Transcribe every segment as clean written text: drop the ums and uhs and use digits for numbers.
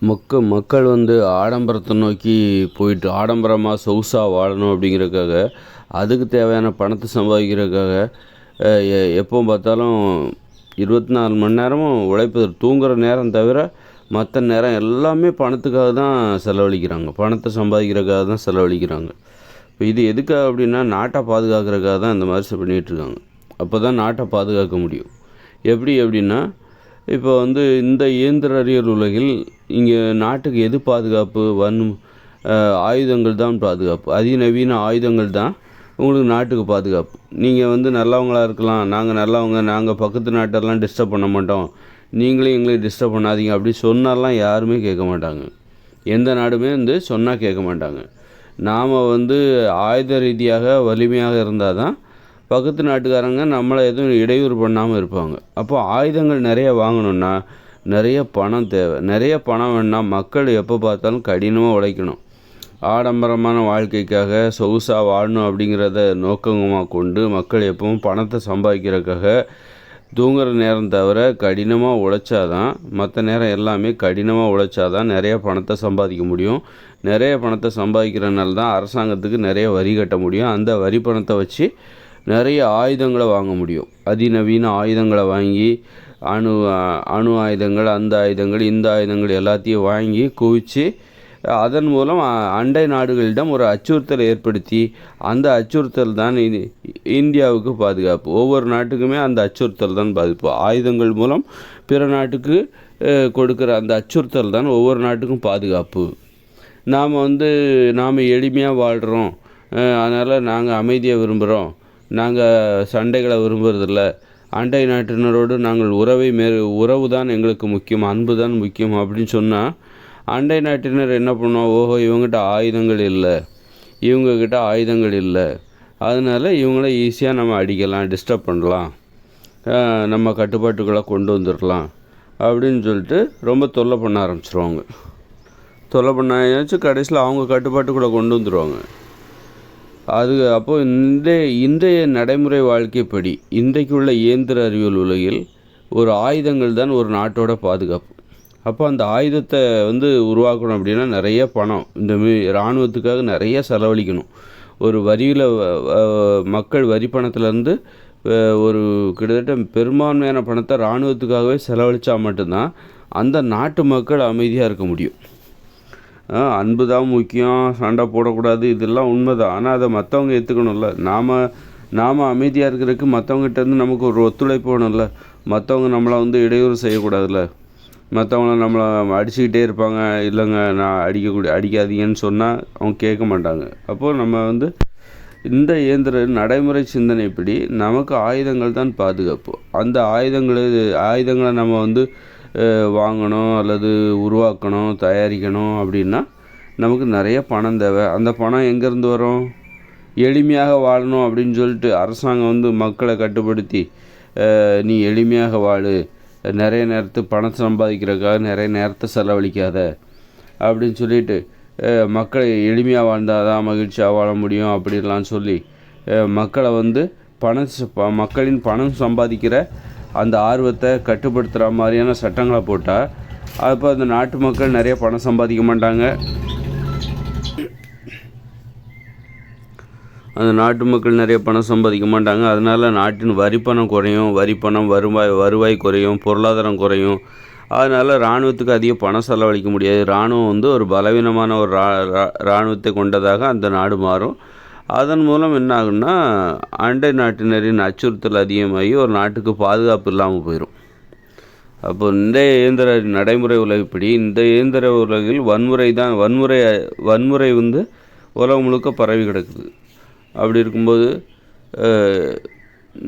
மக்கள் ஆடம்பரத்தை நோக்கி போயிட்டு ஆடம்பரமாக சொகுசாக வாழணும் அப்படிங்கிறதுக்காக, அதுக்கு தேவையான பணத்தை சம்பாதிக்கிறதுக்காக எப்போ பார்த்தாலும் 24 மணி நேரமும் உழைப்பது, தூங்குகிற நேரம் தவிர மற்ற நேரம் எல்லாமே பணத்துக்காக தான் செலவழிக்கிறாங்க. பணத்தை சம்பாதிக்கிறதுக்காக தான் செலவழிக்கிறாங்க. இப்போ இது எதுக்காக அப்படின்னா, நாட்டை பாதுகாக்கிறதுக்காக தான் இந்த மாதிரி பண்ணிகிட்ருக்காங்க. அப்போ தான் நாட்டை பாதுகாக்க முடியும். எப்படி அப்படின்னா, இப்போ இந்த இயந்திர அறிவியல் உலகில் இங்கே நாட்டுக்கு எது பாதுகாப்பு? ஆயுதங்கள் தான் பாதுகாப்பு. அதிநவீன ஆயுதங்கள் தான் உங்களுக்கு நாட்டுக்கு பாதுகாப்பு. நீங்கள் நல்லவங்களாக இருக்கலாம், நாங்கள் நல்லவங்க, நாங்கள் பக்கத்து நாட்டெல்லாம் டிஸ்டர்ப் பண்ண மாட்டோம், நீங்களே எங்களையும் டிஸ்டர்ப் பண்ணாதீங்க அப்படி சொன்னாலாம் யாருமே கேட்க மாட்டாங்க. எந்த நாடுமே சொன்னால் கேட்க மாட்டாங்க. நாம் ஆயுத ரீதியாக வலிமையாக இருந்தால் தான் பக்கத்து நாட்டுக்காரங்க நம்மளை எதுவும் இடையூறு பண்ணாமல் இருப்பாங்க. அப்போ ஆயுதங்கள் நிறைய வாங்கணுன்னா நிறைய பணம் தேவை. நிறைய பணம் வேணுன்னா மக்கள் எப்போ பார்த்தாலும் கடினமாக உழைக்கணும். ஆடம்பரமான வாழ்க்கைக்காக சொகுசாக வாழணும் அப்படிங்கிறத நோக்கமாக கொண்டு மக்கள் எப்பவும் பணத்தை சம்பாதிக்கிறதுக்காக தூங்குகிற நேரம் தவிர கடினமாக உழைச்சாதான், மற்ற நேரம் எல்லாமே கடினமாக உழைச்சாதான் நிறைய பணத்தை சம்பாதிக்க முடியும். நிறைய பணத்தை சம்பாதிக்கிறனால தான் அரசாங்கத்துக்கு நிறைய வரி கட்ட முடியும். அந்த வரி பணத்தை வச்சு நிறைய ஆயுதங்களை வாங்க முடியும். அதிநவீன ஆயுதங்களை வாங்கி அணு ஆயுதங்கள், அந்த ஆயுதங்கள், இந்த ஆயுதங்கள் எல்லாத்தையும் வாங்கி குவித்து அதன் மூலம் அண்டை நாடுகளிடம் ஒரு அச்சுறுத்தலை ஏற்படுத்தி, அந்த அச்சுறுத்தல் தான் இந்தியாவுக்கு பாதுகாப்பு. ஒவ்வொரு நாட்டுக்குமே அந்த அச்சுறுத்தல் தான் பாதிப்பு. ஆயுதங்கள் மூலம் பிற நாட்டுக்கு கொடுக்குற அந்த அச்சுறுத்தல் தான் ஒவ்வொரு நாட்டுக்கும் பாதுகாப்பு. நாம் எளிமையாக வாழ்கிறோம், அதனால் நாங்கள் அமைதியை விரும்புகிறோம், நாங்கள் சண்டைகளை விரும்புறதில்ல, அண்டை நாட்டினரோடு நாங்கள் உறவு தான் எங்களுக்கு முக்கியம், அன்பு தான் முக்கியம் அப்படின்னு சொன்னால், அண்டை நாட்டினர் என்ன பண்ணுவோம்? ஓஹோ, இவங்ககிட்ட ஆயுதங்கள் இல்லை, அதனால் இவங்கள ஈஸியாக நம்ம அடிக்கலாம், டிஸ்டர்ப் பண்ணலாம், நம்ம கட்டுப்பாட்டுக்குள்ளே கொண்டு வந்துடலாம் அப்படின்னு சொல்லிட்டு ரொம்ப தொல்லை பண்ண ஆரம்பிச்சிருவாங்க. தொல்லை பண்ணாச்சு கடைசியில் அவங்க கட்டுப்பாட்டுக்குள்ளே கொண்டு வந்துடுவாங்க. அப்போது இன்றைய நடைமுறை வாழ்க்கைப்படி, இன்றைக்கு உள்ள இயந்திர அறிவியல் உலகில் ஒரு ஆயுதங்கள் தான் ஒரு நாட்டோட பாதுகாப்பு. அப்போ அந்த ஆயுதத்தை உருவாக்கணும் அப்படின்னா நிறைய பணம், இராணுவத்துக்காக நிறைய செலவழிக்கணும். ஒரு வரியில் மக்கள் வரி பணத்துலேருந்து ஒரு கிட்டத்தட்ட பெரும்பான்மையான பணத்தை இராணுவத்துக்காகவே செலவழித்தா மட்டும்தான் அந்த நாட்டு மக்கள் அமைதியாக இருக்க முடியும். அன்பு தான் முக்கியம், சண்டை போடக்கூடாது, இதெல்லாம் உண்மைதான். ஆனால் அதை மற்றவங்க ஏற்றுக்கணும்ல. நாம் அமைதியாக இருக்கிறதுக்கு மற்றவங்ககிட்டேருந்து நமக்கு ஒரு ஒத்துழைப்பு வேணும்ல. மற்றவங்க நம்மளை இடையூறு செய்யக்கூடாதுல்ல. மற்றவங்கள நம்மளை அடிச்சுக்கிட்டே இருப்பாங்க, இல்லைங்க நான் அடிக்காதீங்கன்னு சொன்னால் அவங்க கேட்க மாட்டாங்க. அப்போது நம்ம இந்த இயந்திர நடைமுறை சிந்தனைப்படி நமக்கு ஆயுதங்கள் தான் பாதுகாப்பு. அந்த ஆயுதங்களை நம்ம வாங்கணும் அல்லது உருவாக்கணும், தயாரிக்கணும் அப்படின்னா நமக்கு நிறைய பணம் தேவை. அந்த பணம் எங்கேருந்து வரும்? எளிமையாக வாழணும் அப்படின்னு சொல்லிட்டு அரசாங்கம் மக்களை கட்டுப்படுத்தி, நீ எளிமையாக வாழு, நிறைய நேரத்துக்கு பணத்தை சம்பாதிக்கிறதுக்காக நிறைய நேரத்தை செலவழிக்காத அப்படின்னு சொல்லிட்டு மக்களை எளிமையாக வாழ்ந்தால் தான் மகிழ்ச்சியாக வாழ முடியும் அப்படின்லாம் சொல்லி மக்களை மக்களின் பணம் சம்பாதிக்கிற அந்த ஆர்வத்தை கட்டுப்படுத்துகிற மாதிரியான சட்டங்களை போட்டால் அப்போ அந்த நாட்டு மக்கள் நிறைய பணம் சம்பாதிக்க மாட்டாங்க. அதனால் நாட்டின் வரிப்பணம் குறையும், வருவாய் குறையும், பொருளாதாரம் குறையும். அதனால் இராணுவத்துக்கு அதிக பணம் செலவழிக்க முடியாது. இராணுவம் ஒரு பலவீனமான ஒரு இராணுவத்தை கொண்டதாக அந்த நாடு மாறும். அதன் மூலம் என்ன ஆகுன்னா, அண்டை நாட்டினரின் அச்சுறுத்தல் அதிகமாகி ஒரு நாட்டுக்கு பாதுகாப்பு இல்லாமல் போயிடும். அப்போ இந்த இயந்திர நடைமுறை உலகப்படி, இந்த இயந்திர உலகில் வன்முறை உலகம் முழுக்க பரவி கிடக்குது. அப்படி இருக்கும்போது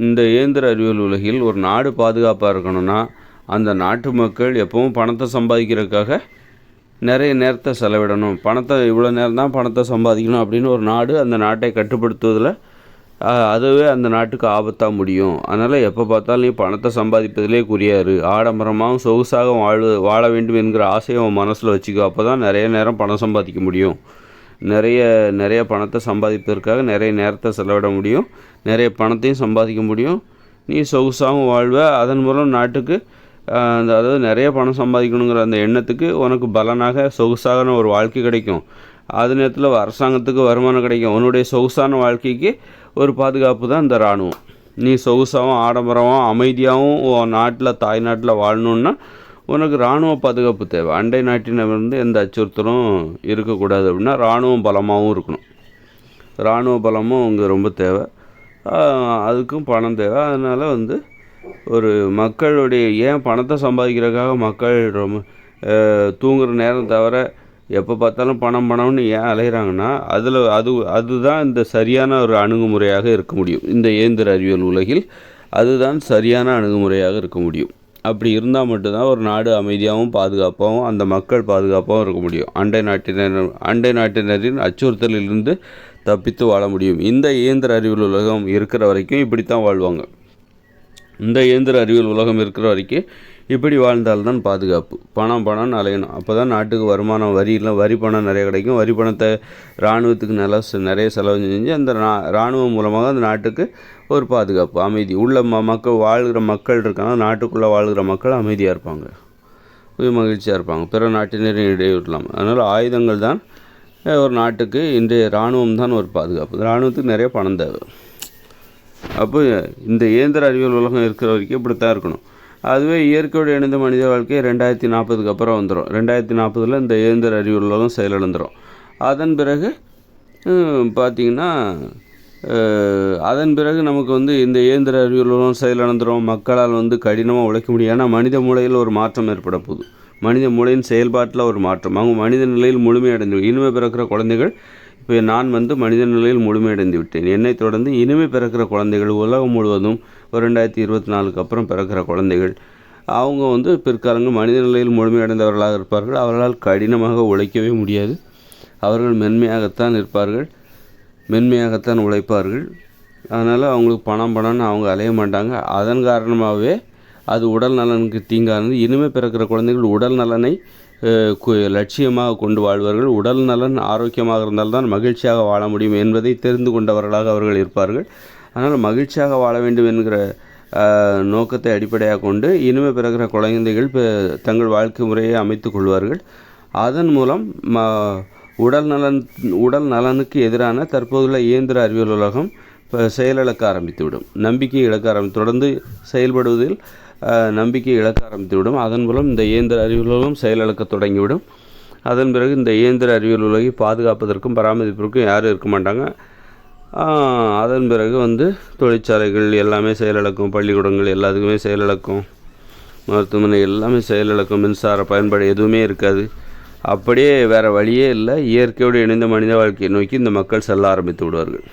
இந்த இயந்திர அறிவியல் உலகில் ஒரு நாடு பாதுகாப்பாக இருக்கணும்னா, அந்த நாட்டு மக்கள் எப்பவும் பணத்தை சம்பாதிக்கிறதுக்காக நிறைய நேரத்தை செலவிடணும். இவ்வளோ நேரம் தான் பணத்தை சம்பாதிக்கணும் அப்படின்னு ஒரு நாடு அந்த நாட்டை கட்டுப்படுத்துவதில் அதுவே அந்த நாட்டுக்கு ஆபத்தாக முடியும். அதனால் எப்போ பார்த்தாலும் நீ பணத்தை சம்பாதிப்பதிலே குறியாரு, ஆடம்பரமாகவும் சொகுசாக வாழ வேண்டும் என்கிற ஆசையை அவன் மனசில் வச்சுக்கோ. அப்போ தான் நிறைய நேரம் பணம் சம்பாதிக்க முடியும். நிறைய பணத்தை சம்பாதிப்பதற்காக நிறைய நேரத்தை செலவிட முடியும், நிறைய பணத்தையும் சம்பாதிக்க முடியும். நீ சொகுசாகவும் வாழ்வ, அதன் மூலம் நாட்டுக்கு அதாவது நிறைய பணம் சம்பாதிக்கணுங்கிற அந்த எண்ணத்துக்கு உனக்கு பலனாக சொகுசான ஒரு வாழ்க்கை கிடைக்கும். அது நேரத்தில் அரசாங்கத்துக்கு வருமானம் கிடைக்கும். உன்னுடைய சொகுசான வாழ்க்கைக்கு ஒரு பாதுகாப்பு தான் இந்த இராணுவம். நீ சொகுசாகவும் ஆடம்பரமாகவும் அமைதியாகவும் உன் நாட்டில் தாய் நாட்டில் வாழணுன்னா உனக்கு இராணுவ பாதுகாப்பு தேவை. அண்டை நாட்டினருந்து எந்த அச்சுறுத்தலும் இருக்கக்கூடாது அப்படின்னா இராணுவம் பலமாகவும் இருக்கணும். இராணுவ பலமும் இங்கே ரொம்ப தேவை. அதுக்கும் பணம் தேவை. அதனால் ஒரு மக்களுடைய ஏன் பணத்தை சம்பாதிக்கிறதுக்காக மக்கள் ரொம்ப தூங்குகிற நேரம் தவிர எப்போ பார்த்தாலும் பணம்னு ஏன் அலைகிறாங்கன்னா அதுதான் இந்த சரியான ஒரு அணுகுமுறையாக இருக்க முடியும். இந்த இயந்திர அறிவியல் உலகில் அதுதான் சரியான அணுகுமுறையாக இருக்க முடியும். அப்படி இருந்தால் மட்டும்தான் ஒரு நாடு அமைதியாகவும் பாதுகாப்பாகவும் அந்த மக்கள் பாதுகாப்பாகவும் இருக்க முடியும். அண்டை நாட்டினரின் அச்சுறுத்தலிலிருந்து தப்பித்து வாழ முடியும். இந்த இயந்திர அறிவியல் உலகம் இருக்கிற வரைக்கும் இப்படித்தான் வாழ்வாங்க. இந்த இயந்திர அறிவியல் உலகம் இருக்கிற வரைக்கும் இப்படி வாழ்ந்தால்தான் பாதுகாப்பு. பணம்னு அலையணும். அப்போ தான் நாட்டுக்கு வருமானம், வரி பணம் நிறைய கிடைக்கும். வரி பணத்தை இராணுவத்துக்கு நிறைய செலவு செஞ்சு அந்த இராணுவம் மூலமாக அந்த நாட்டுக்கு ஒரு பாதுகாப்பு, அமைதி உள்ள வாழ்கிற மக்கள் இருக்காங்க. நாட்டுக்குள்ளே வாழ்கிற மக்கள் அமைதியாக இருப்பாங்க, மகிழ்ச்சியாக இருப்பாங்க, பிற நாட்டினரையும் இடையூறலாம். அதனால் ஆயுதங்கள் தான் ஒரு நாட்டுக்கு இன்றைய இராணுவம் தான் ஒரு பாதுகாப்பு. இராணுவத்துக்கு நிறைய பணம் தேவை. அப்போ இந்த இயந்திர அறிவியல் உலகம் இருக்கிற வரைக்கும் இப்படித்தான் இருக்கணும். அதுவே இயற்கையோடு இணைந்த மனித வாழ்க்கை 2040க்கு அப்புறம் வந்துடும். 2040 இந்த இயந்திர அறிவியல் உலகம் செயலிழந்துடும். அதன் பிறகு பார்த்திங்கன்னா நமக்கு இந்த இயந்திர அறிவியல் உலகம் செயலிழந்துடும். மக்களால் கடினமாக உழைக்க முடியும். ஏன்னா மனித மூளையில் ஒரு மாற்றம் ஏற்பட போகுது. மனித மூளையின் செயல்பாட்டில் ஒரு மாற்றம். அவங்க மனித நிலையில் முழுமையடைந்து இனிமே பிறக்கிற குழந்தைகள், இப்போ நான் மனித நிலையில் முழுமையடைந்து விட்டேன். என்னை தொடர்ந்து இனிமே பிறக்கிற குழந்தைகள் உலகம் முழுவதும் 2024க்கு அப்புறம் பிறக்கிற குழந்தைகள் அவங்க பிற்காலங்கள் மனித நிலையில் முழுமையடைந்தவர்களாக இருப்பார்கள். அவர்களால் கடினமாக உழைக்கவே முடியாது. அவர்கள் மென்மையாகத்தான் இருப்பார்கள், மென்மையாகத்தான் உழைப்பார்கள். அதனால் அவங்களுக்கு பணம்னு அவங்க அலைய மாட்டாங்க. அதன் காரணமாகவே அது உடல் நலனுக்கு தீங்கானது. இனிமே பிறக்கிற குழந்தைகள் உடல் நலனை லட்சியமாக கொண்டு வாழ்வார்கள். உடல் நலன் ஆரோக்கியமாக இருந்தால்தான் மகிழ்ச்சியாக வாழ முடியும் என்பதை தெரிந்து கொண்டவர்களாக அவர்கள் இருப்பார்கள். அதனால் மகிழ்ச்சியாக வாழ வேண்டும் என்கிற நோக்கத்தை அடிப்படையாக கொண்டு இனிமே பிறக்கிற குழந்தைகள் தங்கள் வாழ்க்கை முறையை அமைத்து கொள்வார்கள். அதன் மூலம் உடல் நலனுக்கு எதிரான தற்போதுள்ள இயந்திர அறிவியல் உலகம் செயலிழக்க ஆரம்பித்துவிடும். நம்பிக்கை இழக்க தொடர்ந்து செயல்படுவதில் நம்பிக்கை இழக்க ஆரம்பித்துவிடும். அதன் மூலம் இந்த இயந்திர அறிவியல் உலகம் செயலிழக்க தொடங்கிவிடும். அதன் பிறகு இந்த இயந்திர அறிவியல் உலகை பாதுகாப்பதற்கும் பராமரிப்பதற்கும் யாரும் இருக்க மாட்டாங்க. அதன் பிறகு தொழிற்சாலைகள் எல்லாமே செயலிழக்கும், பள்ளிக்கூடங்கள் எல்லாத்துக்குமே செயலிழக்கும், மருத்துவமனை எல்லாமே செயலிழக்கும், மின்சார பயன்பாடு எதுவுமே இருக்காது. அப்படியே வேறு வழியே இல்லை. இயற்கையோடு இணைந்த மனித வாழ்க்கையை நோக்கி இந்த மக்கள் செல்ல ஆரம்பித்து விடுவார்கள்.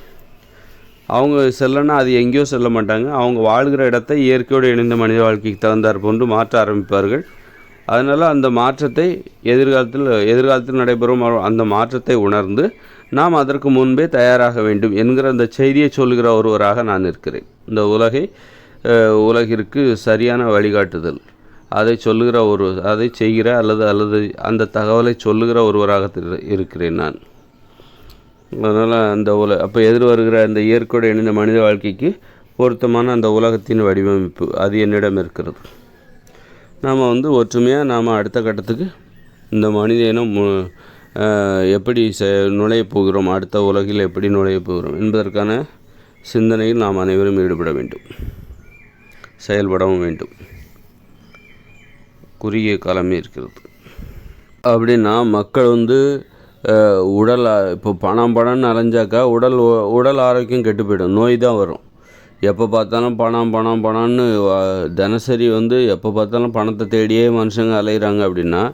அவங்க செல்லனா அது எங்கேயோ செல்ல மாட்டாங்க. அவங்க வாழ்கிற இடத்தை இயற்கையோடு இணைந்த மனித வாழ்க்கைக்கு தகுந்தார் போன்று மாற்ற ஆரம்பிப்பார்கள். அதனால் அந்த மாற்றத்தை எதிர்காலத்தில் நடைபெறும் அந்த மாற்றத்தை உணர்ந்து நாம் அதற்கு முன்பே தயாராக வேண்டும் என்கிற அந்த செய்தியை சொல்லுகிற ஒருவராக நான் இருக்கிறேன். இந்த உலகிற்கு சரியான வழிகாட்டுதல் அதை சொல்லுகிற அதை செய்கிற அல்லது அந்த தகவலை சொல்லுகிற ஒருவராக இருக்கிறேன் நான். அதனால் அப்போ வருகிற அந்த இயற்கையோடு இணைந்த மனித வாழ்க்கைக்கு பொருத்தமான அந்த உலகத்தின் வடிவமைப்பு அது என்னிடம் இருக்கிறது. நாம் ஒற்றுமையாக நாம் அடுத்த கட்டத்துக்கு இந்த மனித இனம் எப்படி நுழைய போகிறோம், அடுத்த உலகில் எப்படி நுழைய போகிறோம் என்பதற்கான சிந்தனையில் நாம் அனைவரும் ஈடுபட வேண்டும், செயல்படவும் வேண்டும். குறுகிய காலமே இருக்கிறது. அப்படின்னா மக்கள் இப்போ பணம்னு அலைஞ்சாக்கா உடல் ஆரோக்கியம் கெட்டு போயிடும், நோய் தான் வரும். எப்போ பார்த்தாலும் பணம்னு தினசரி எப்போ பார்த்தாலும் பணத்தை தேடியே மனுஷங்க அலைகிறாங்க அப்படின்னா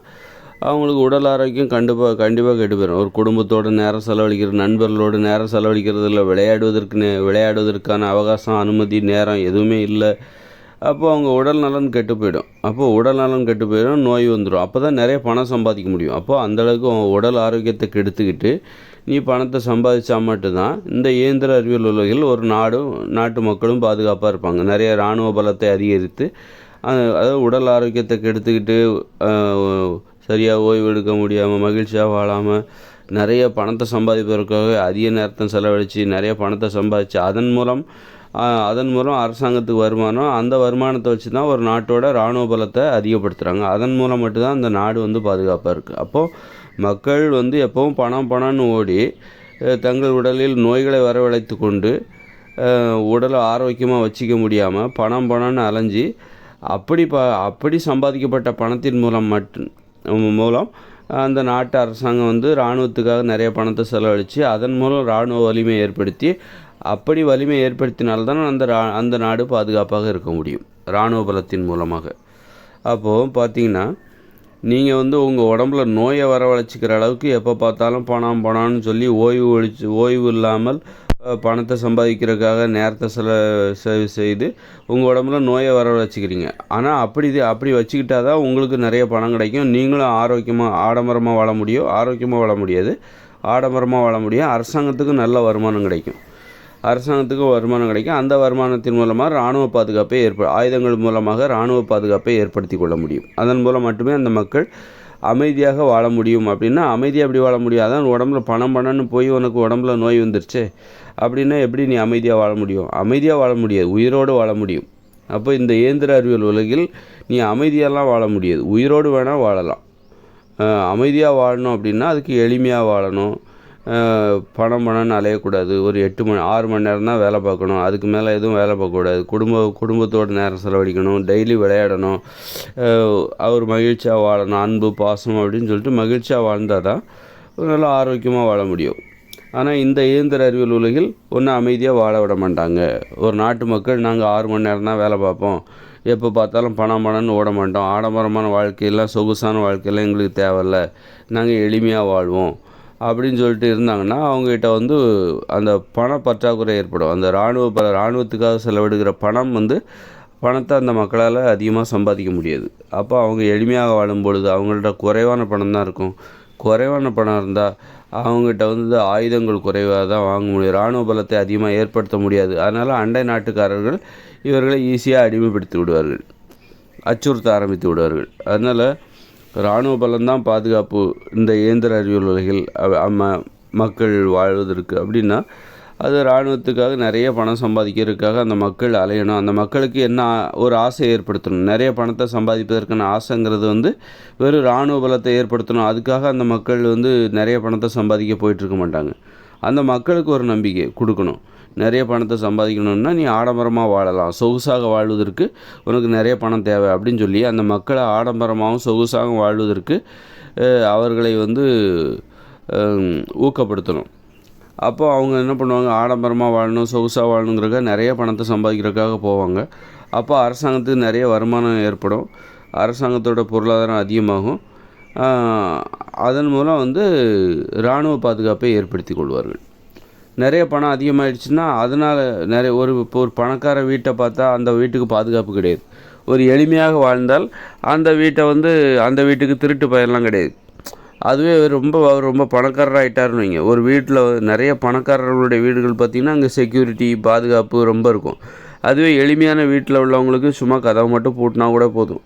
அவங்களுக்கு உடல் ஆரோக்கியம் கண்டிப்பாக கெட்டு போயிடும். ஒரு குடும்பத்தோடு நேரம் செலவழிக்கிறது, நண்பர்களோடு நேரம் செலவழிக்கிறது இல்லை, விளையாடுவதற்கான அவகாசம், அனுமதி, நேரம் எதுவுமே இல்லை. அப்போது அவங்க உடல் நலன் கெட்டு போயிடும். அப்போது உடல் நலன் கெட்டு போயிடும், நோய் வந்துடும். அப்போ தான் நிறைய பணம் சம்பாதிக்க முடியும். அப்போது அந்தளவுக்கு உடல் ஆரோக்கியத்தை கெடுத்துக்கிட்டு நீ பணத்தை சம்பாதிச்சா மட்டும்தான் இந்த இயந்திர அறிவியல் உலகில் ஒரு நாட்டு மக்களும் பாதுகாப்பாக இருப்பாங்க. நிறைய இராணுவ பலத்தை அதிகரித்து அதாவது உடல் ஆரோக்கியத்தை கெடுத்துக்கிட்டு சரியாக ஓய்வு எடுக்க முடியாமல் மகிழ்ச்சியாக வாழாமல் நிறைய பணத்தை சம்பாதிப்பதற்காக அதிக நேரத்தை செலவழித்து நிறைய பணத்தை சம்பாதிச்சு அதன் மூலம் அதன் மூலம் அரசாங்கத்துக்கு வருமானம், அந்த வருமானத்தை வச்சு தான் ஒரு நாட்டோட இராணுவ பலத்தை அதிகப்படுத்துகிறாங்க. அதன் மூலம் மட்டும்தான் அந்த நாடு வந்து பாதுகாப்பாக இருக்குது. அப்போது மக்கள் வந்து எப்பவும் பணம்னு ஓடி தங்கள் உடலில் நோய்களை வரவழைத்து கொண்டு உடலை ஆரோக்கியமாக வச்சிக்க முடியாமல் பணம்னு அலைஞ்சி அப்படி சம்பாதிக்கப்பட்ட பணத்தின் மூலம் அந்த நாட்டு அரசாங்கம் வந்து இராணுவத்துக்காக நிறைய பணத்தை செலவழித்து அதன் மூலம் இராணுவ வலிமை ஏற்படுத்தி அப்படி வலிமை ஏற்படுத்தினால்தான் அந்த நாடு பாதுகாப்பாக இருக்க முடியும் இராணுவ பலத்தின் மூலமாக. அப்போது பார்த்திங்கன்னா நீங்கள் வந்து உங்கள் உடம்புல நோயை வரவழைச்சிக்கிற அளவுக்கு எப்போ பார்த்தாலும் பணம்னு சொல்லி ஓய்வு இல்லாமல் பணத்தை சம்பாதிக்கிறதுக்காக நேரத்தை செய்து உங்கள் உடம்புல நோயை வரவழைச்சிக்கிறீங்க. ஆனால் அப்படி வச்சுக்கிட்டா தான் உங்களுக்கு நிறைய பணம் கிடைக்கும். நீங்களும் ஆடம்பரமாக வாழ முடியும். ஆரோக்கியமாக வாழ முடியாது, ஆடம்பரமாக வாழ முடியும். அரசாங்கத்துக்கும் நல்ல வருமானம் கிடைக்கும். அந்த வருமானத்தின் மூலமாக இராணுவ பாதுகாப்பை ஆயுதங்கள் மூலமாக இராணுவ பாதுகாப்பை ஏற்படுத்தி கொள்ள முடியும். அதன் மூலம் மட்டுமே அந்த மக்கள் அமைதியாக வாழ முடியும். அப்படின்னா அமைதியாக எப்படி வாழ முடியும்? அதான் உடம்புல பணம்னு போய் உனக்கு உடம்புல நோய் வந்துருச்சு அப்படின்னா எப்படி நீ அமைதியாக வாழ முடியும்? அமைதியாக வாழ முடியாது, உயிரோடு வாழ முடியும். அப்போ இந்த இயந்திர அறிவியல் உலகில் நீ அமைதியெல்லாம் வாழ முடியாது, உயிரோடு வேணால் வாழலாம். அமைதியாக வாழணும் அப்படின்னா அதுக்கு எளிமையாக வாழணும். பணம்னு அலையக்கூடாது. ஒரு 6 மணி நேரம் தான் வேலை பார்க்கணும், அதுக்கு மேலே எதுவும் வேலை பார்க்கக்கூடாது. குடும்பத்தோடு நேரம் செலவழிக்கணும், டெய்லி விளையாடணும், அவர் மகிழ்ச்சியாக வாழணும், அன்பு பாசம் அப்படின்னு சொல்லிட்டு மகிழ்ச்சியாக வாழ்ந்தால் தான் நல்லா ஆரோக்கியமாக வாழ முடியும். ஆனால் இந்த இயந்திர அறிவியல் உலகில் ஒன்றும் அமைதியாக வாழ விட மாட்டாங்க. ஒரு நாட்டு மக்கள் நாங்கள் 6 மணி நேரம் தான் வேலை பார்ப்போம், எப்போ பார்த்தாலும் பணம்னு ஓட மாட்டோம், ஆடம்பரமான வாழ்க்கையெல்லாம் சொகுசான வாழ்க்கையெல்லாம் எங்களுக்கு தேவையில்லை, நாங்கள் எளிமையாக வாழ்வோம் அப்படின்னு சொல்லிட்டு இருந்தாங்கன்னா அவங்ககிட்ட வந்து அந்த பண பற்றாக்குறை ஏற்படும். அந்த இராணுவத்துக்காக செலவிடுகிற பணத்தை அந்த மக்களால் அதிகமாக சம்பாதிக்க முடியாது. அப்போ அவங்க எளிமையாக வாழும் பொழுது அவங்கள்ட்ட குறைவான பணம் தான் இருக்கும். குறைவான பணம் இருந்தால் அவங்ககிட்ட வந்து ஆயுதங்கள் குறைவாக தான் வாங்க முடியும், இராணுவ பலத்தை அதிகமாக ஏற்படுத்த முடியாது. அதனால் அண்டை நாட்டுக்காரர்கள் இவர்களை ஈஸியாக அடிமைப்படுத்தி விடுவார்கள், அச்சுறுத்த ஆரம்பித்து விடுவார்கள். அதனால் இராணுவ பலம்தான் பாதுகாப்பு இந்த இயந்திர அறிவியல் உலகில் மக்கள் வாழ்வதற்கு. அப்படின்னா அது இராணுவத்துக்காக நிறைய பணம் சம்பாதிக்கிறதுக்காக அந்த மக்கள் அலையணும். அந்த மக்களுக்கு என்ன ஒரு ஆசை ஏற்படுத்தணும், நிறைய பணத்தை சம்பாதிப்பதற்கான ஆசைங்கிறது வந்து வெறும் இராணுவ பலத்தை ஏற்படுத்தணும். அதுக்காக அந்த மக்கள் வந்து நிறைய பணத்தை சம்பாதிக்க போயிட்டுருக்க மாட்டாங்க. அந்த மக்களுக்கு ஒரு நம்பிக்கை கொடுக்கணும், நிறைய பணத்தை சம்பாதிக்கணுன்னா நீ ஆடம்பரமாக வாழலாம், சொகுசாக வாழ்வதற்கு உனக்கு நிறைய பணம் தேவை அப்படின்னு சொல்லி அந்த மக்களை ஆடம்பரமாகவும் சொகுசாகவும் வாழ்வதற்கு அவர்களை வந்து ஊக்கப்படுத்தணும். அப்போ அவங்க என்ன பண்ணுவாங்க, ஆடம்பரமாக வாழணும், சொகுசாக வாழணுங்கிறக்காக நிறைய பணத்தை சம்பாதிக்கிறதுக்காக போவாங்க. அப்போ அரசாங்கத்துக்கு நிறைய வருமானம் ஏற்படும், அரசாங்கத்தோட பொருளாதாரம் அதிகமாகும். அதன் மூலம் வந்து இராணுவ பாதுகாப்பை ஏற்படுத்தி கொள்வார்கள். நிறைய பணம் அதிகமாகிடுச்சுன்னா அதனால் ஒரு பணக்கார வீட்டை பார்த்தா அந்த வீட்டுக்கு பாதுகாப்பு கிடையாது. ஒரு எளிமையாக வாழ்ந்தால் அந்த வீட்டுக்கு திருட்டு பயம்லாம் கிடையாது. அதுவே ரொம்ப பணக்காரராகிட்டாருன்னு வைங்க, ஒரு வீட்டில் நிறைய பணக்காரர்களுடைய வீடுகள் பார்த்திங்கன்னா அங்கே செக்யூரிட்டி பாதுகாப்பு ரொம்ப இருக்கும். அதுவே எளிமையான வீட்டில் உள்ளவங்களுக்கு சும்மா கதவை மட்டும் பூட்டினா கூட போதும்,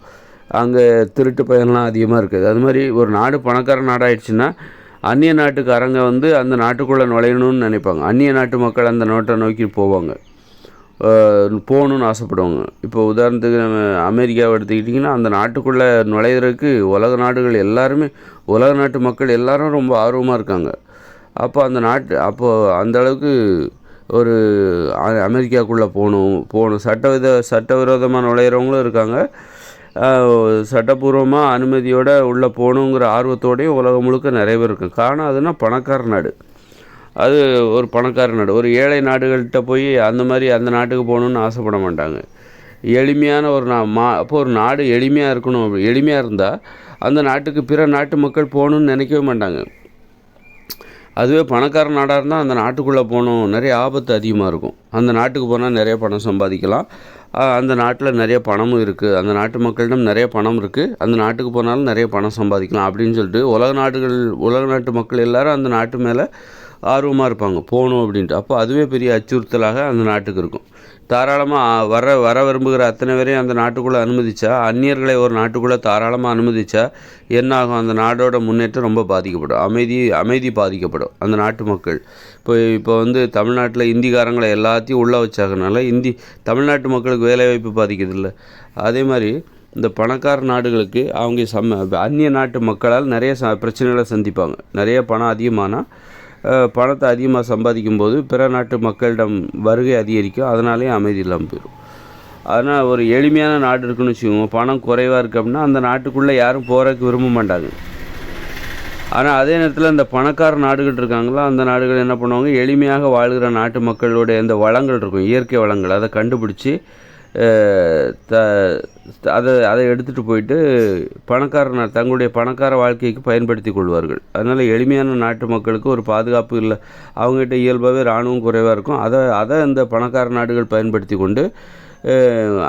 அங்கே திருட்டு பயம்லாம் அதிகமாக இருக்காது. அது மாதிரி ஒரு நாடு பணக்கார நாடாகிடுச்சுன்னா அந்நிய நாட்டுக்காரங்க வந்து அந்த நாட்டுக்குள்ளே நுழையணும்னு நினைப்பாங்க. அந்நிய நாட்டு மக்கள் அந்த நாட்டை நோக்கி போகணுன்னு ஆசைப்படுவாங்க. இப்போ உதாரணத்துக்கு நம்ம அமெரிக்காவை எடுத்துக்கிட்டிங்கன்னா அந்த நாட்டுக்குள்ளே நுழையிறதுக்கு உலக நாட்டு மக்கள் எல்லாரும் ரொம்ப ஆர்வமாக இருக்காங்க. அப்போ அந்த அளவுக்கு ஒரு அமெரிக்காவுக்குள்ளே போகணும் சட்டவிரோதமாக நுழையிறவங்களும் இருக்காங்க, சட்டப்பூர்வமாக அனுமதியோடு உள்ளே போகணுங்கிற ஆர்வத்தோடையும் உலகம் முழுக்க நிறைய பேர் இருக்குது. காரணம் அதுனா பணக்கார நாடு, அது ஒரு பணக்கார நாடு. ஒரு ஏழை நாடுகள்கிட்ட போய் அந்த நாட்டுக்கு போகணுன்னு ஆசைப்பட மாட்டாங்க. எளிமையான அப்போ ஒரு நாடு எளிமையாக இருக்கணும். எளிமையாக இருந்தால் அந்த நாட்டுக்கு பிற நாட்டு மக்கள் போகணுன்னு நினைக்கவே மாட்டாங்க. அதுவே பணக்கார நாடாக இருந்தால் அந்த நாட்டுக்குள்ளே போகணும், நிறைய ஆபத்து அதிகமாக இருக்கும். அந்த நாட்டுக்கு போனால் நிறைய பணம் சம்பாதிக்கலாம், அந்த நாட்டில் நிறைய பணமும் இருக்குது, அந்த நாட்டு மக்களிடம் நிறைய பணம் இருக்குது, அந்த நாட்டுக்கு போனாலும் நிறைய பணம் சம்பாதிக்கலாம் அப்படின்னு சொல்லிட்டு உலக நாட்டு மக்கள் எல்லோரும் அந்த நாட்டு மேலே ஆர்வமாக இருப்பாங்க போகணும் அப்படின்ட்டு. அப்போ அதுவே பெரிய அச்சுறுத்தலாக அந்த நாட்டுக்கு இருக்கும். தாராளமாக வர விரும்புகிற அத்தனை பேரையும் அந்த நாட்டுக்குள்ளே அனுமதிச்சா, அந்நியர்களை ஒரு நாட்டுக்குள்ளே தாராளமாக அனுமதிச்சா என்ன ஆகும்? அந்த நாடோட முன்னேற்றம் ரொம்ப பாதிக்கப்படும். அமைதி பாதிக்கப்படும் அந்த நாட்டு மக்கள். இப்போ வந்து தமிழ்நாட்டில் இந்திக்காரங்களை எல்லாத்தையும் உள்ளே வச்சாங்கனால தமிழ்நாட்டு மக்களுக்கு வேலைவாய்ப்பு பாதிக்குதில்ல. அதே மாதிரி இந்த பணக்கார நாடுகளுக்கு அவங்க அந்நிய நாட்டு மக்களால் நிறைய பிரச்சனைகளை சந்திப்பாங்க. நிறைய பணம் அதிகமானால் பணத்தை அதிகமாக சம்பாதிக்கும் போது பிற நாட்டு மக்களிடம் வருகை அதிகரிக்கும். அதனாலேயே அமைதி இல்லாமல் போயிடும். அதனால் ஒரு எளிமையான நாடு இருக்குன்னு வச்சுக்கோங்க, பணம் குறைவாக இருக்குது அப்படின்னா அந்த நாட்டுக்குள்ளே யாரும் போகிறதுக்கு விரும்ப மாட்டாங்க. ஆனால் அதே நேரத்தில் இந்த பணக்கார நாடுகள் இருக்காங்களோ அந்த நாடுகள் என்ன பண்ணுவாங்க, எளிமையாக வாழ்கிற நாட்டு மக்களுடைய இந்த வளங்கள் இருக்கும், இயற்கை வளங்கள், அதை கண்டுபிடிச்சி அதை எடுத்துகிட்டு போயிட்டு தங்களுடைய பணக்கார வாழ்க்கைக்கு பயன்படுத்தி கொள்வார்கள். அதனால் எளிமையான நாட்டு மக்களுக்கு ஒரு பாதுகாப்பு இல்லை. அவங்ககிட்ட இயல்பாகவே இராணுவம் குறைவாக இருக்கும். அதை இந்த பணக்கார நாடுகள் பயன்படுத்தி கொண்டு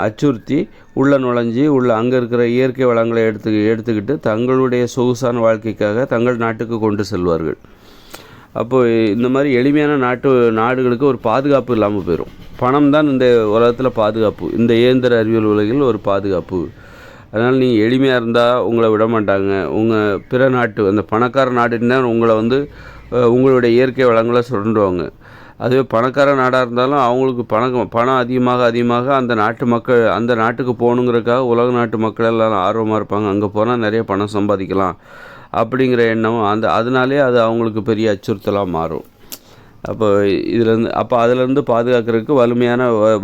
அச்சுறுத்தி உள்ளே நுழைஞ்சி அங்கே இருக்கிற இயற்கை வளங்களை எடுத்துக்கிட்டு தங்களுடைய சொகுசான வாழ்க்கைக்காக தங்கள் நாட்டுக்கு கொண்டு செல்வார்கள். அப்போது இந்த மாதிரி எளிமையான நாடுகளுக்கு ஒரு பாதுகாப்பு இல்லாமல் போயிடும். பணம் தான் இந்த உலகத்தில் பாதுகாப்பு, இந்த இயந்திர அறிவியல் உலகில் ஒரு பாதுகாப்பு. அதனால் நீங்கள் எளிமையாக இருந்தால் உங்களை விட மாட்டாங்க. உங்கள் பிற நாட்டு அந்த பணக்கார நாடுன்னா உங்களை வந்து உங்களுடைய இயற்கை வளங்களை சுரண்டுவாங்க. அதுவே பணக்கார நாடாக இருந்தாலும் அவங்களுக்கு பணம் அதிகமாக அந்த நாட்டுக்கு போகணுங்கிறதுக்காக உலக நாட்டு மக்கள் எல்லாம் ஆர்வமாக இருப்பாங்க. அங்கே போனால் நிறைய பணம் சம்பாதிக்கலாம் அப்படிங்கிற எண்ணம் அதனாலே அது அவங்களுக்கு பெரிய அச்சுறுத்தலாக மாறும். அதிலேருந்து பாதுகாக்கிறதுக்கு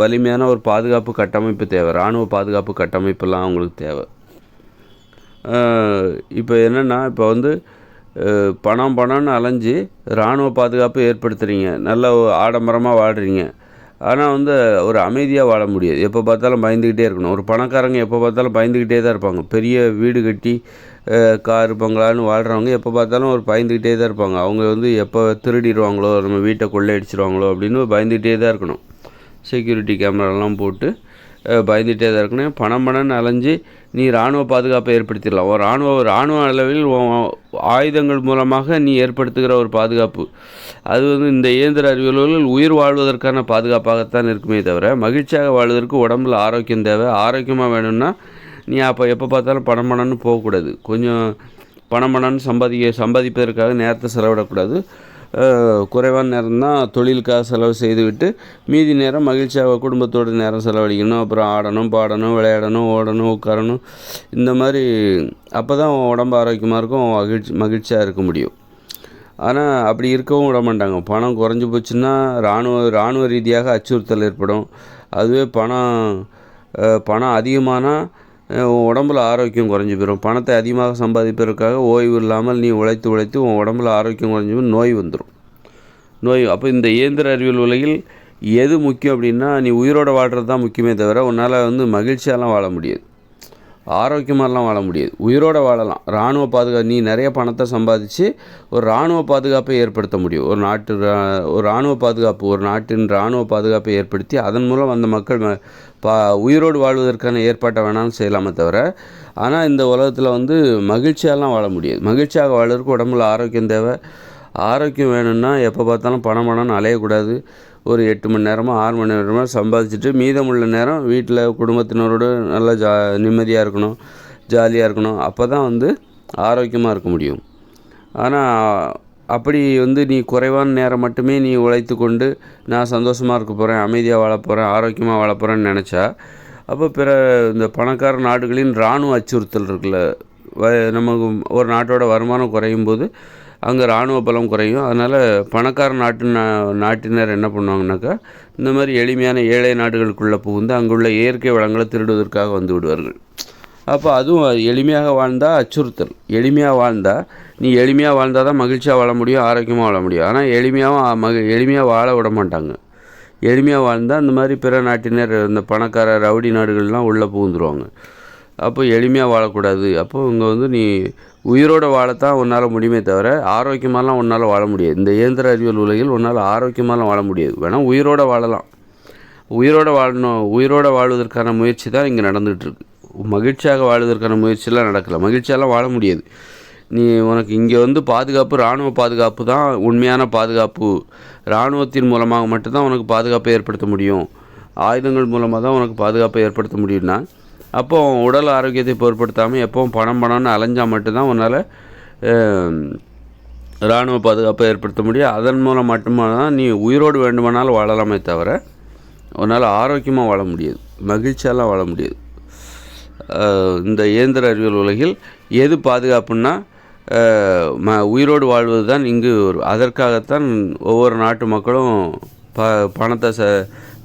வலிமையான ஒரு பாதுகாப்பு கட்டமைப்பு தேவை. இராணுவ பாதுகாப்பு கட்டமைப்பெல்லாம் அவங்களுக்கு தேவை. இப்போ என்னென்னா, இப்போ வந்து பணம்னு அலைஞ்சு இராணுவ பாதுகாப்பு ஏற்படுத்துகிறீங்க, நல்ல ஆடம்பரமாக வாழ்கிறீங்க. ஆனால் வந்து ஒரு அமைதியாக வாழ முடியாது. எப்போ பார்த்தாலும் பயந்துக்கிட்டே இருக்கணும். ஒரு பணக்காரங்க எப்போ பார்த்தாலும் பயந்துக்கிட்டே தான் இருப்பாங்க. பெரிய வீடு கட்டி கார் பங்களான்னு வாழ்கிறவங்க எப்போ பார்த்தாலும் ஒரு பயந்துக்கிட்டே தான் இருப்பாங்க. அவங்க வந்து எப்போ திருடிடுவாங்களோ, நம்ம வீட்டை கொள்ளையடிச்சிருவாங்களோ அப்படின்னு பயந்துக்கிட்டே தான் இருக்கணும். செக்யூரிட்டி கேமராலாம் போட்டு பயந்துகிட்டே தான் இருக்கணும். பணம்னு அலைஞ்சு நீ இராணுவ பாதுகாப்பை ஏற்படுத்திடலாம். இராணுவ அளவில் ஆயுதங்கள் மூலமாக நீ ஏற்படுத்துகிற ஒரு பாதுகாப்பு, அது வந்து இந்த இயந்திர அறிவியல்கள் உயிர் வாழ்வதற்கான பாதுகாப்பாகத்தான் இருக்குமே தவிர, மகிழ்ச்சியாக வாழ்வதற்கு உடம்புல ஆரோக்கியம் தேவை. ஆரோக்கியமாக வேணும்னா நீ எப்போ பார்த்தாலும் பணம்னு போகக்கூடாது. கொஞ்சம் பணம்னு சம்பாதிப்பதற்காக நேரத்தை செலவிடக்கூடாது. குறைவான நேரம் தான் தொழிலுக்காக செலவு செய்துவிட்டு மீதி நேரம் மகிழ்ச்சியாக குடும்பத்தோடு நேரம் செலவழிக்கணும். அப்புறம் ஆடணும், பாடணும், விளையாடணும், ஓடணும், உட்காரணும். இந்த மாதிரி அப்போ தான் உடம்பு ஆரோக்கியமாக இருக்கும், மகிழ்ச்சியாக இருக்க முடியும். ஆனால் அப்படி இருக்கவும் விட மாட்டாங்க. பணம் குறைஞ்சி போச்சுன்னா இராணுவ ரீதியாக அச்சுறுத்தல் ஏற்படும். அதுவே பணம் அதிகமானால் உடம்புல ஆரோக்கியம் குறைஞ்சி போயிடும். பணத்தை அதிகமாக சம்பாதிப்பதற்காக ஓய்வு இல்லாமல் நீ உழைத்து உன் உடம்புல ஆரோக்கியம் குறைஞ்சி போய் நோய் வந்துடும். அப்போ இந்த இயந்திர அறிவியல் உலகில் எது முக்கியம் அப்படின்னா, நீ உயிரோடு வாழ்கிறது தான் முக்கியமே தவிர உன்னால் வந்து மகிழ்ச்சியாலாம் வாழ முடியாது, ஆரோக்கியமாகலாம் வாழ முடியாது. உயிரோடு வாழலாம். நீ நிறைய பணத்தை சம்பாதிச்சு ஒரு இராணுவ பாதுகாப்பை ஏற்படுத்த முடியும். ஒரு நாட்டின் இராணுவ பாதுகாப்பை ஏற்படுத்தி அதன் மூலம் அந்த மக்கள் உயிரோடு வாழ்வதற்கான ஏற்பாட்டை வேணாலும் செய்யலாமே தவிர, ஆனால் இந்த உலகத்தில் வந்து மகிழ்ச்சியாலாம் வாழ முடியாது. மகிழ்ச்சியாக வாழ்வதற்கு உடம்புல ஆரோக்கியம் தேவை. ஆரோக்கியம் வேணும்னா எப்போ பார்த்தாலும் பணம்னு அலையக்கூடாது. ஒரு 8 மணி நேரமோ 6 மணி நேரமோ சம்பாதிச்சுட்டு மீதமுள்ள நேரம் வீட்டில் குடும்பத்தினரோடு நல்லா நிம்மதியாக இருக்கணும், ஜாலியாக இருக்கணும். அப்போ தான் வந்து ஆரோக்கியமாக இருக்க முடியும். ஆனால் அப்படி வந்து நீ குறைவான நேரம் மட்டுமே நீ உழைத்து கொண்டு நான் சந்தோஷமாக இருக்க போகிறேன், அமைதியாக வாழ போகிறேன், ஆரோக்கியமாக வாழ போகிறேன்னு நினச்சா, அப்போ இந்த பணக்கார நாடுகளின் இராணுவ அச்சுறுத்தல் இருக்குல்ல, நமக்கு ஒரு நாட்டோட வருமானம் குறையும் போது அங்கே இராணுவ பலம் குறையும். அதனால் பணக்கார நாட்டினர் என்ன பண்ணுவாங்கனாக்கா, இந்த மாதிரி எளிமையான ஏழை நாடுகளுக்குள்ளே புகுந்து அங்குள்ள இயற்கை வளங்களை திருடுவதற்காக வந்து விடுவார்கள். அப்போ அதுவும் எளிமையாக வாழ்ந்தால் அச்சுறுத்தல். நீ எளிமையாக வாழ்ந்தால் தான் மகிழ்ச்சியாக வாழ முடியும், ஆரோக்கியமாக வாழ முடியும். ஆனால் எளிமையாக வாழ விட மாட்டாங்க. எளிமையாக வாழ்ந்தால் இந்த மாதிரி பிற நாட்டினர், இந்த பணக்கார ரவுடி நாடுகள்லாம் உள்ளே புகுந்துருவாங்க. அப்போ எளிமையாக வாழக்கூடாது. அப்போது இங்கே வந்து நீ உயிரோடு வாழத்தான் உன்னால் முடியுமே தவிர ஆரோக்கியமாலாம் உன்னால் வாழ முடியாது. இந்த இயந்திர அறிவியல் உலகில் உன்னால் ஆரோக்கியமாலாம் வாழ முடியாது. வேணால் உயிரோடு வாழலாம். உயிரோடு வாழ்வதற்கான முயற்சி தான் இங்கே நடந்துகிட்ருக்கு. மகிழ்ச்சியாக வாழ்வதற்கான முயற்சியெல்லாம் நடக்கலை. மகிழ்ச்சியெல்லாம் வாழ முடியாது. உனக்கு இங்கே வந்து பாதுகாப்பு, இராணுவ பாதுகாப்பு தான் உண்மையான பாதுகாப்பு. இராணுவத்தின் மூலமாக மட்டும்தான் உனக்கு பாதுகாப்பை ஏற்படுத்த முடியும். ஆயுதங்கள் மூலமாக தான் உனக்கு பாதுகாப்பை ஏற்படுத்த முடியும்னா, அப்போ உடல் ஆரோக்கியத்தை பொருட்படுத்தாமல் எப்பவும் பணம்னு அலைஞ்சால் மட்டும்தான் உன்னால் இராணுவ பாதுகாப்பை ஏற்படுத்த முடியும். அதன் மூலம் மட்டும்தான் நீ உயிரோடு வேண்டுமானாலும் வாழலாமே தவிர உன்னால் ஆரோக்கியமாக வாழ முடியாது, மகிழ்ச்சியாலாம் வாழ முடியாது. இந்த இயந்திர அறிவியல் உலகில் எது பாதுகாப்புன்னா உயிரோடு வாழ்வது தான் இங்கு அதற்காகத்தான் ஒவ்வொரு நாட்டு மக்களும்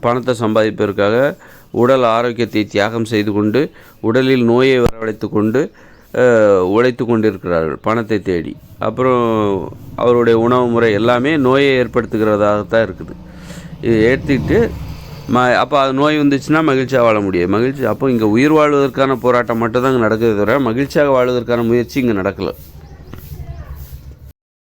பணத்தை சம்பாதிப்பதற்காக உடல் ஆரோக்கியத்தை தியாகம் செய்து கொண்டு உடலில் நோயை வரவழைத்து கொண்டு உழைத்து கொண்டிருக்கிறார்கள் பணத்தை தேடி. அப்புறம் அவருடைய உணவு முறை எல்லாமே நோயை ஏற்படுத்துகிறதாகத்தான் இருக்குது. இதை ஏற்றிக்கிட்டு அப்போ அது நோய் வந்துச்சுன்னா மகிழ்ச்சியாக வாழ முடியாது. அப்போ இங்கே உயிர் வாழ்வதற்கான போராட்டம் மட்டும்தான் இங்கே நடக்குது தவிர மகிழ்ச்சியாக வாழ்வதற்கான முயற்சி இங்கே நடக்கலை.